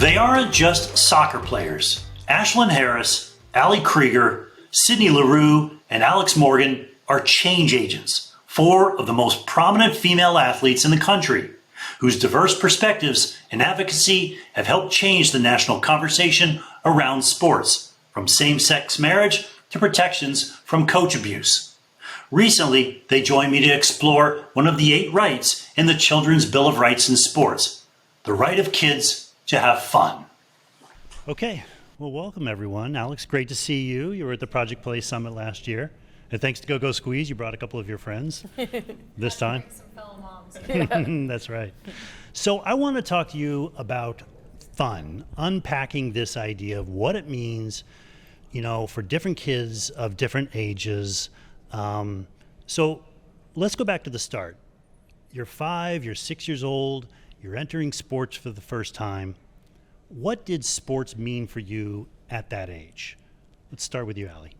They aren't just soccer players. Ashlyn Harris, Krieger, Leroux and Alex Morgan are change agents, 4 of the most prominent female athletes in the country, whose diverse perspectives and advocacy have helped change the national conversation around sports, from same-sex marriage to protections from coach abuse. Recently, they joined me to explore one of the 8 rights in the Children's Bill of Rights in sports, the right of kids to have fun. Okay, well, welcome everyone. Alex, great to see you. You were at the Project Play Summit last year. And thanks to GoGo squeeZ, you brought a couple of your friends this time. Some fellow moms. That's right. So I want to talk to you about fun, unpacking this idea of what it means, for different kids of different ages. So let's go back to the start. You're 5, you're 6 years old, you're entering sports for the first time. What did sports mean for you at that age? Let's start with you, Allie.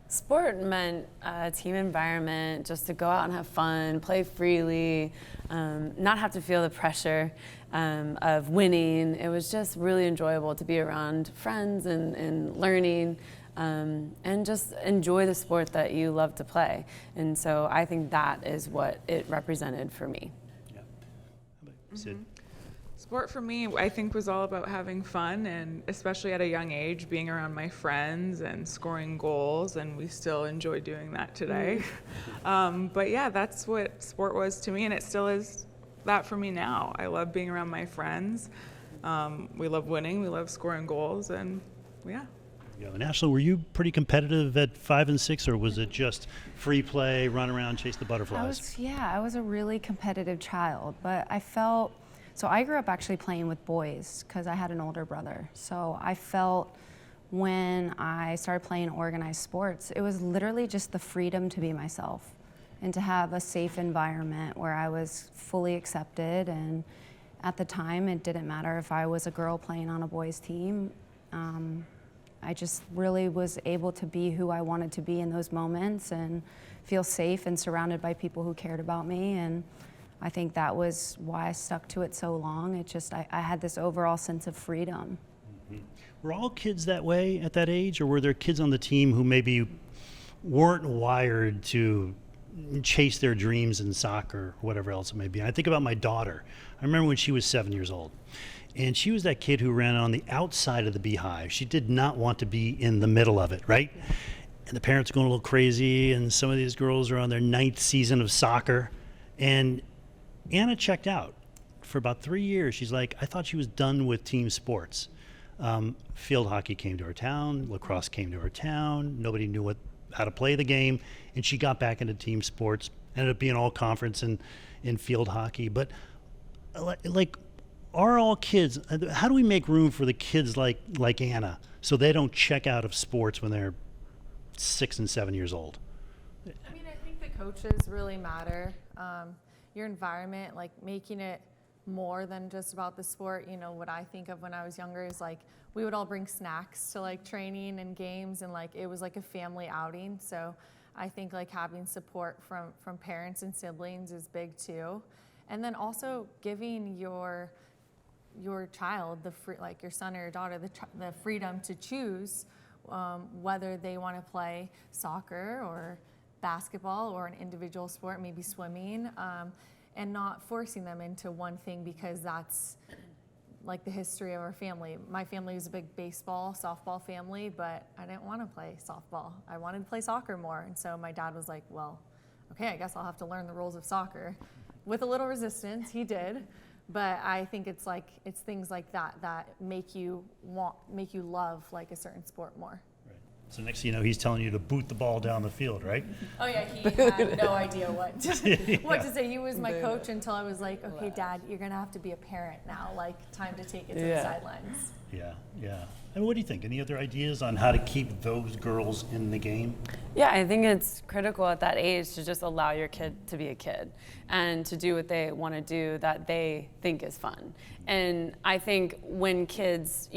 Sport meant a team environment, just to go out and have fun, play freely, not have to feel the pressure of winning. It was just really enjoyable to be around friends and learning and just enjoy the sport that you love to play. And so I think that is what it represented for me. Yeah. How about Sid? Sport for me, I think, was all about having fun, and especially at a young age, being around my friends and scoring goals, and we still enjoy doing that today. But yeah, that's what sport was to me, and it still is that for me now. I love being around my friends. We love winning, we love scoring goals, and yeah. Yeah, and Ashlyn, were you pretty competitive at 5 and 6, or was it just free play, run around, chase the butterflies? I was a really competitive child, but so I grew up actually playing with boys because I had an older brother. So I felt when I started playing organized sports, it was literally just the freedom to be myself and to have a safe environment where I was fully accepted. And at the time, it didn't matter if I was a girl playing on a boys' team. I just really was able to be who I wanted to be in those moments and feel safe and surrounded by people who cared about me. And I think that was why I stuck to it so long. It just, I had this overall sense of freedom. Mm-hmm. Were all kids that way at that age, or were there kids on the team who maybe weren't wired to chase their dreams in soccer or whatever else it may be? And I think about my daughter. I remember when she was 7 years old, and she was that kid who ran on the outside of the beehive. She did not want to be in the middle of it, right? And the parents are going a little crazy, and some of these girls are on their 9th season of soccer. And Anna checked out for about 3 years. She's like, I thought she was done with team sports. Field hockey came to her town, lacrosse came to her town. Nobody knew how to play the game, and she got back into team sports. Ended up being all conference in field hockey. But are all kids? How do we make room for the kids like Anna so they don't check out of sports when they're 6 and 7 years old? I mean, I think the coaches really matter. Your environment, making it more than just about the sport. What I think of when I was younger is we would all bring snacks to training and games, and it was like a family outing. So I think having support from parents and siblings is big too. And then also giving your child your son or your daughter the freedom to choose whether they want to play soccer or basketball or an individual sport, maybe swimming, and not forcing them into one thing because that's the history of our family. My family was a big baseball, softball family, but I didn't want to play softball. I wanted to play soccer more. And so my dad was like, well, okay, I guess I'll have to learn the rules of soccer. With a little resistance, he did. But I think it's things like that make you love a certain sport more. So next thing you know, he's telling you to boot the ball down the field, right? Oh yeah, he had no idea what to say. He was my coach until I was like, okay, Dad, you're gonna have to be a parent now. Time to take it to the sidelines. Yeah. And what do you think? Any other ideas on how to keep those girls in the game? Yeah, I think it's critical at that age to just allow your kid to be a kid and to do what they want to do that they think is fun. And I think when kids,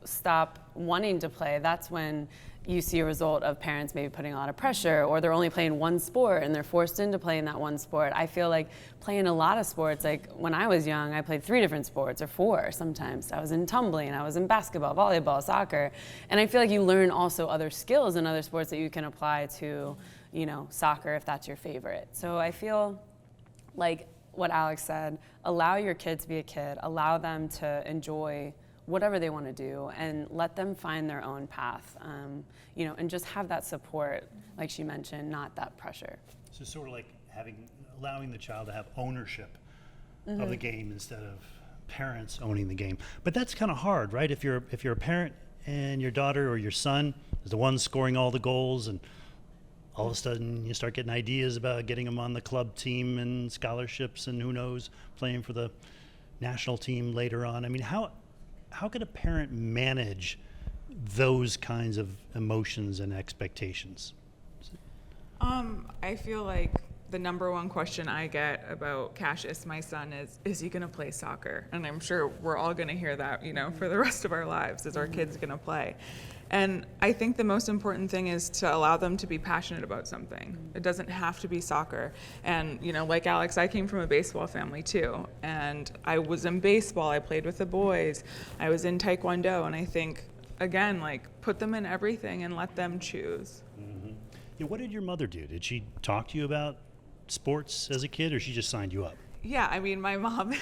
stop wanting to play, that's when you see a result of parents maybe putting a lot of pressure, or they're only playing one sport and they're forced into playing that one sport. I feel like playing a lot of sports, like when I was young, I played 3 different sports, or 4 sometimes. I was in tumbling, I was in basketball, volleyball, soccer. And I feel like you learn also other skills in other sports that you can apply to, you know, soccer if that's your favorite. So I feel like what Alex said, allow your kid to be a kid, allow them to enjoy whatever they want to do, and let them find their own path, you know, and just have that support, like she mentioned, not that pressure. So sort of like allowing the child to have ownership of the game instead of parents owning the game. But that's kind of hard, right? If you're a parent and your daughter or your son is the one scoring all the goals, and all of a sudden you start getting ideas about getting them on the club team and scholarships and who knows, playing for the national team later on. I mean, how could a parent manage those kinds of emotions and expectations? I feel like the number one question I get about Cassius, my son, is he going to play soccer? And I'm sure we're all going to hear that, you know, for the rest of our lives. Is our kids going to play? And I think the most important thing is to allow them to be passionate about something. It doesn't have to be soccer. And, you know, like Alex, I came from a baseball family too. And I was in baseball, I played with the boys, I was in Taekwondo. And I think, again, like, put them in everything and let them choose. Mm-hmm. Yeah, what did your mother do? Did she talk to you about sports as a kid, or she just signed you up? Yeah, I mean, my mom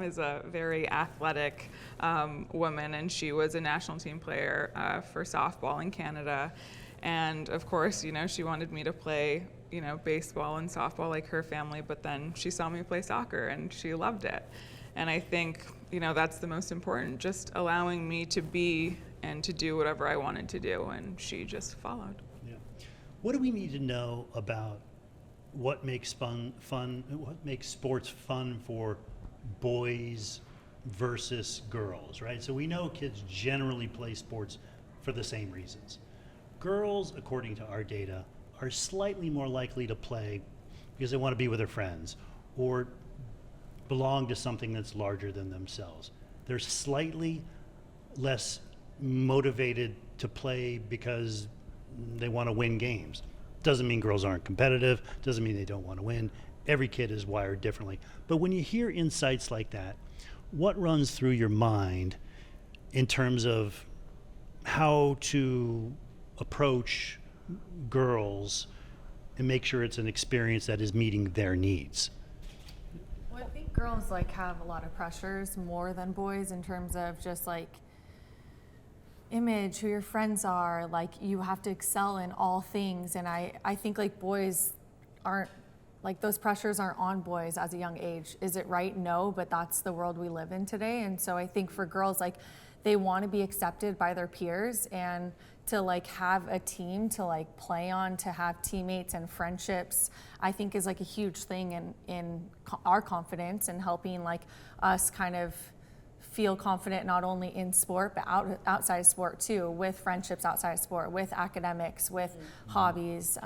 is a very athletic woman, and she was a national team player for softball in Canada. And of course, you know, she wanted me to play, you know, baseball and softball like her family, but then she saw me play soccer and she loved it. And I think, you know, that's the most important, just allowing me to be and to do whatever I wanted to do, and she just followed. Yeah. What do we need to know about what makes what makes sports fun for boys versus girls, right? So we know kids generally play sports for the same reasons. Girls, according to our data, are slightly more likely to play because they want to be with their friends or belong to something that's larger than themselves. They're slightly less motivated to play because they want to win games. Doesn't mean girls aren't competitive, doesn't mean they don't want to win. Every kid is wired differently. But when you hear insights like that, what runs through your mind in terms of how to approach girls and make sure it's an experience that is meeting their needs? Well, I think girls like have a lot of pressures more than boys in terms of just like image, who your friends are, like you have to excel in all things. And I think like boys aren't, like those pressures aren't on boys as a young age. Is it right? No, but that's the world we live in today. And so I think for girls, like they want to be accepted by their peers, and to like have a team to like play on, to have teammates and friendships, I think is like a huge thing in our confidence and helping like us kind of feel confident not only in sport but outside of sport too, with friendships outside of sport, with academics, with hobbies.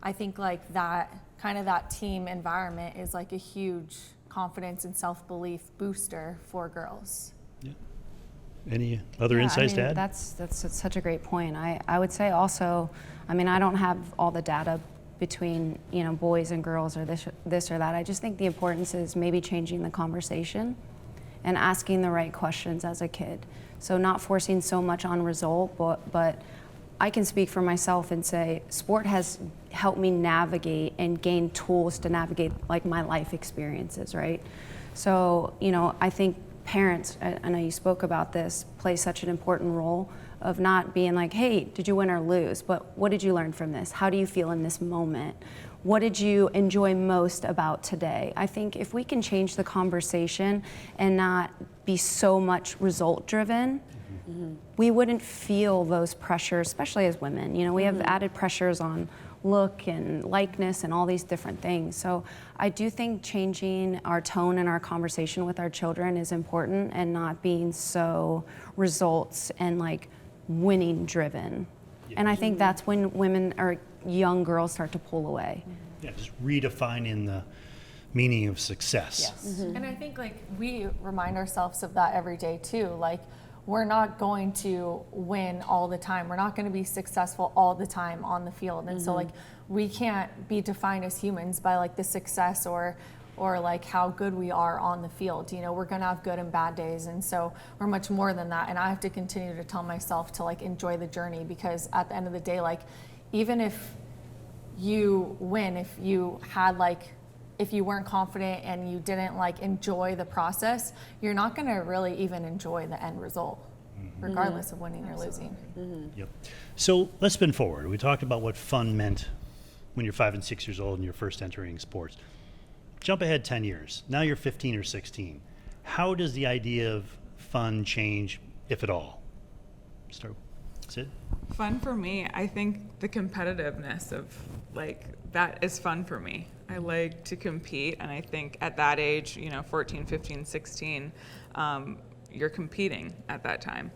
I think like that kind of that team environment is like a huge confidence and self-belief booster for girls. Yeah. Any other insights to add? That's such a great point. I would say also, I mean, I don't have all the data between, you know, boys and girls or this or that. I just think the importance is maybe changing the conversation and asking the right questions as a kid. So not forcing so much on result, but I can speak for myself and say sport has helped me navigate and gain tools to navigate like my life experiences, right? So, you know, I think parents, I know you spoke about this, play such an important role of not being like, hey, did you win or lose? But what did you learn from this? How do you feel in this moment? What did you enjoy most about today? I think if we can change the conversation and not be so much result driven, we wouldn't feel those pressures, especially as women. You know, we have added pressures on look and likeness and all these different things. So I do think changing our tone and our conversation with our children is important, and not being so results and like winning driven. And I think that's when women or young girls start to pull away. Yeah, just redefining the meaning of success. Yes. And I think like we remind ourselves of that every day too. Like we're not going to win all the time. We're not going to be successful all the time on the field. And so like we can't be defined as humans by like the success or like how good we are on the field. You know, we're going to have good and bad days. And so we're much more than that. And I have to continue to tell myself to like enjoy the journey, because at the end of the day, like even if you win, if you weren't confident and you didn't like enjoy the process, you're not going to really even enjoy the end result, regardless of winning or losing. Yep. So let's spin forward. We talked about what fun meant when you're 5 and 6 years old and you're first entering sports. Jump ahead 10 years. Now you're 15 or 16. How does the idea of fun change, if at all? Start, Sid? Fun for me, I think the competitiveness of like that is fun for me. I like to compete, and I think at that age, 14, 15, 16, you're competing at that time.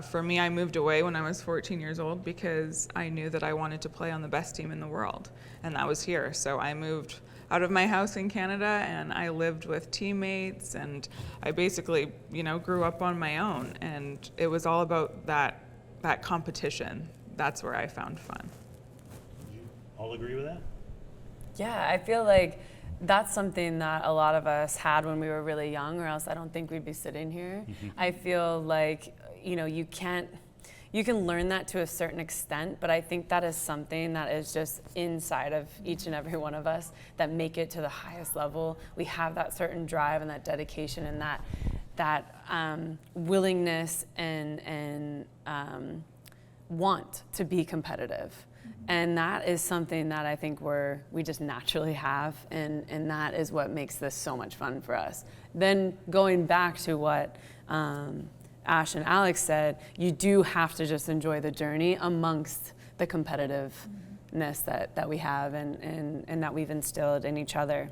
For me, I moved away when I was 14 years old because I knew that I wanted to play on the best team in the world, and that was here. So I moved out of my house in Canada, and I lived with teammates, and I basically, grew up on my own, and it was all about that competition. That's where I found fun. You all agree with that? Yeah, I feel like that's something that a lot of us had when we were really young, or else I don't think we'd be sitting here. I feel like, you can learn that to a certain extent, but I think that is something that is just inside of each and every one of us that make it to the highest level. We have that certain drive and that dedication and that willingness and want to be competitive. And that is something that I think we just naturally have, and that is what makes this so much fun for us. Then going back to what Ash and Alex said, you do have to just enjoy the journey amongst the competitiveness that we have and that we've instilled in each other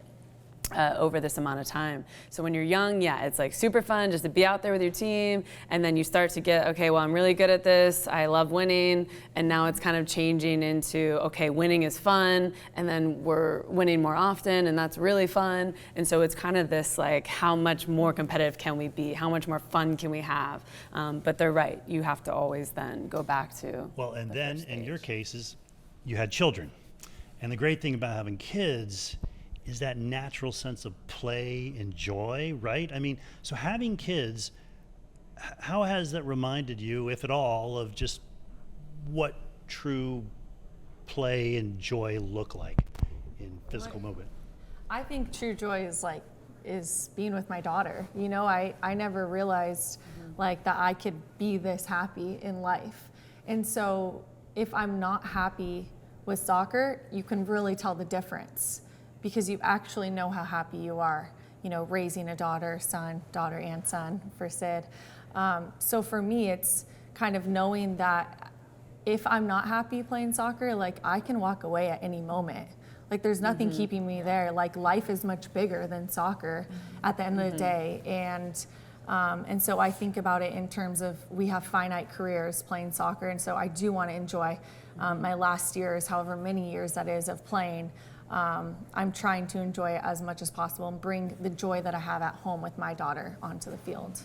over this amount of time. So when you're young, it's like super fun just to be out there with your team, and then you start to get, okay, well, I'm really good at this, I love winning, and now it's kind of changing into, okay, winning is fun, and then we're winning more often, and that's really fun. And so it's kind of this like, how much more competitive can we be? How much more fun can we have? But they're right, you have to always then go back to Well, and the then first in your stage. cases, you had children. And the great thing about having kids is that natural sense of play and joy, right? I mean, so having kids, how has that reminded you, if at all, of just what true play and joy look like in physical movement? I think true joy is being with my daughter. I never realized like that I could be this happy in life. And so if I'm not happy with soccer, you can really tell the difference, because you actually know how happy you are, raising a daughter and son for Sid. So for me, it's kind of knowing that if I'm not happy playing soccer, like I can walk away at any moment. Like there's nothing keeping me there. Like life is much bigger than soccer at the end of the day. And so I think about it in terms of we have finite careers playing soccer. And so I do want to enjoy my last years, however many years that is, of playing. I'm trying to enjoy it as much as possible and bring the joy that I have at home with my daughter onto the field.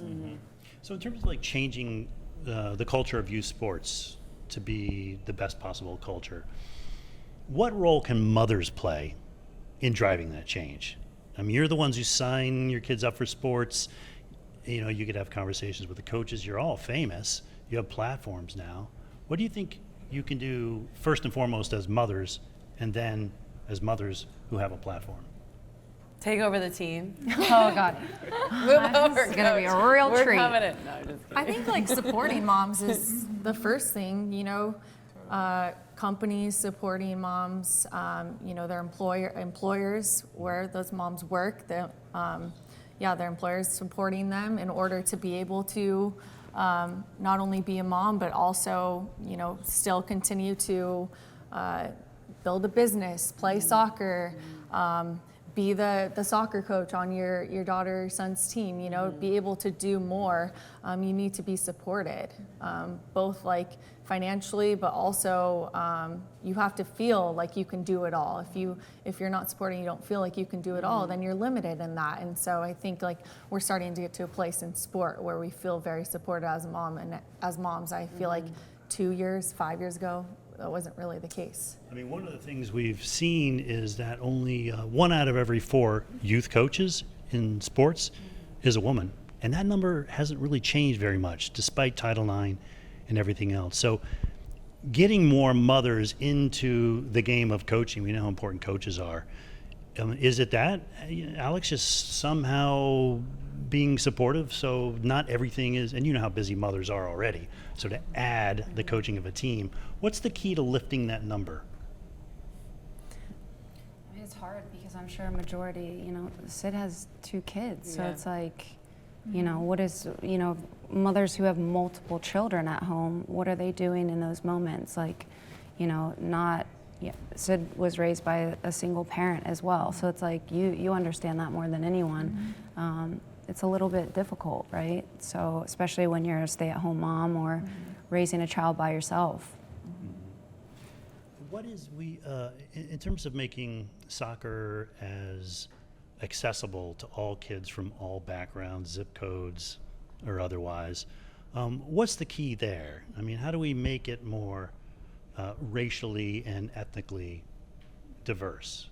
So in terms of like changing the culture of youth sports to be the best possible culture, what role can mothers play in driving that change? I mean, you're the ones who sign your kids up for sports. You could have conversations with the coaches. You're all famous. You have platforms now. What do you think you can do first and foremost as mothers, and then as mothers who have a platform? Take over the team. Oh God, Move over, it's gonna be a coach. real We're treat. coming in. No, just kidding. I think like supporting moms is the first thing, companies supporting moms, their employers where those moms work, their employers supporting them in order to be able to not only be a mom, but also, still continue to build a business, play soccer, be the soccer coach on your daughter or son's team, you know, be able to do more. You need to be supported, both like financially, but also you have to feel like you can do it all. If you're not supporting, you don't feel like you can do it all, then you're limited in that. And so I think like we're starting to get to a place in sport where we feel very supported as a mom, and as moms, I feel like 2 years, 5 years ago, that wasn't really the case. I mean, one of the things we've seen is that only 1 out of every 4 youth coaches in sports is a woman. And that number hasn't really changed very much, despite Title IX and everything else. So getting more mothers into the game of coaching, we know how important coaches are. Is it that, Alex, just somehow being supportive so not everything is, and you know how busy mothers are already, so to add the coaching of a team, what's the key to lifting that number? I mean, it's hard because I'm sure a majority, you know, Sid has 2 kids, so it's like, you know, what is, you know, mothers who have multiple children at home, what are they doing in those moments? Like, you know, not, yeah, Sid was raised by a single parent as well, so it's like you understand that more than anyone. It's a little bit difficult, right? So especially when you're a stay-at-home mom or raising a child by yourself. What is in terms of making soccer as accessible to all kids from all backgrounds, zip codes or otherwise, what's the key there? I mean, how do we make it more racially and ethnically diverse?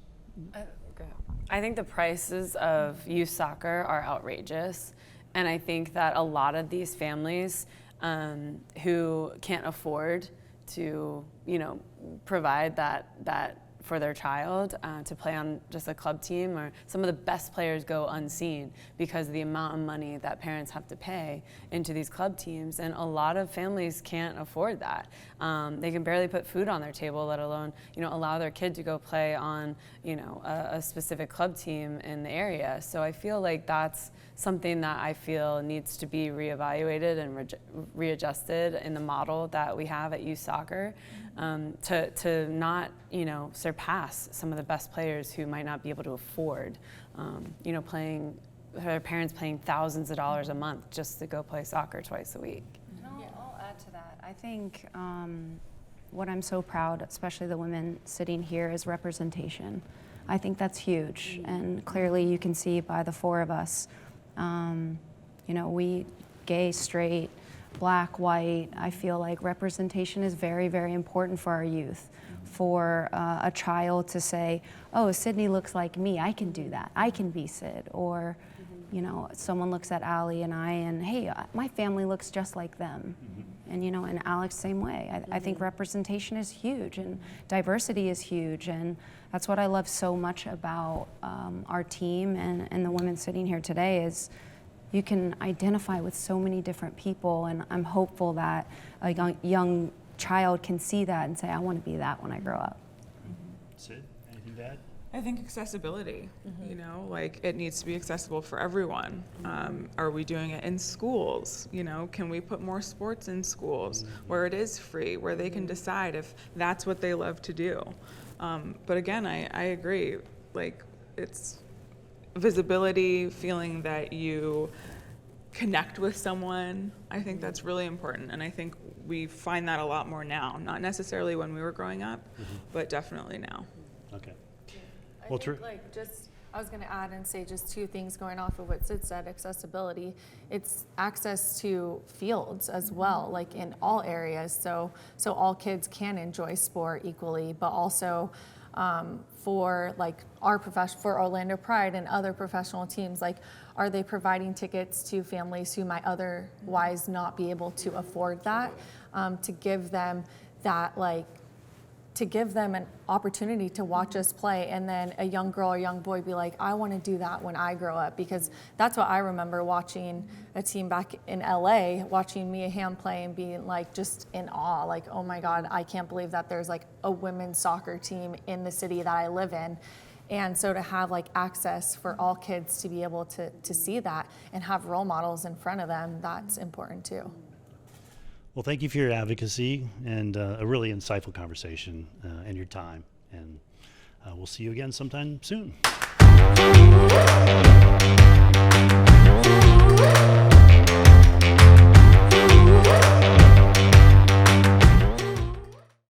I think the prices of youth soccer are outrageous, and I think that a lot of these families who can't afford to, you know, provide that for their child to play on just a club team, or some of the best players go unseen because of the amount of money that parents have to pay into these club teams, and a lot of families can't afford that. They can barely put food on their table, let alone, you know, allow their kid to go play on, you know, a specific club team in the area. So I feel like that's something that I feel needs to be reevaluated and readjusted in the model that we have at youth soccer, to not, you know, surpass some of the best players who might not be able to afford, you know, their parents paying thousands of dollars a month just to go play soccer twice a week. I'll add to that. I think what I'm so proud, especially the women sitting here, is representation. I think that's huge, and clearly you can see by the 4 of us, you know, we, gay, straight, black, white, I feel like representation is very, very important for our youth. For a child to say, oh, Sydney looks like me, I can do that, I can be Sid. Or, you know, someone looks at Allie and I, and hey, my family looks just like them. And, you know, and Alex, same way. I think representation is huge, and diversity is huge, and that's what I love so much about our team and the women sitting here today is you can identify with so many different people, and I'm hopeful that a young child can see that and say, I want to be that when I grow up. Sid, anything to add? I think accessibility, you know, like it needs to be accessible for everyone. Are we doing it in schools? You know, can we put more sports in schools where it is free, where they can decide if that's what they love to do? But again, I agree, like it's visibility, feeling that you connect with someone. I think that's really important, and I think we find that a lot more now, not necessarily when we were growing up, but definitely now. Okay. I think like just, I was going to add and say just 2 things going off of what Sid said, accessibility. It's access to fields as well, like in all areas. So all kids can enjoy sport equally, but also for like for Orlando Pride and other professional teams, like are they providing tickets to families who might otherwise not be able to afford that, to give them that, like, to give them an opportunity to watch us play, and then a young girl or young boy be like, I want to do that when I grow up, because that's what I remember watching a team back in LA, watching Mia Hamm play and being like just in awe, like, oh my God, I can't believe that there's like a women's soccer team in the city that I live in. And so to have like access for all kids to be able to see that and have role models in front of them, that's important too. Well, thank you for your advocacy and a really insightful conversation and your time. And we'll see you again sometime soon.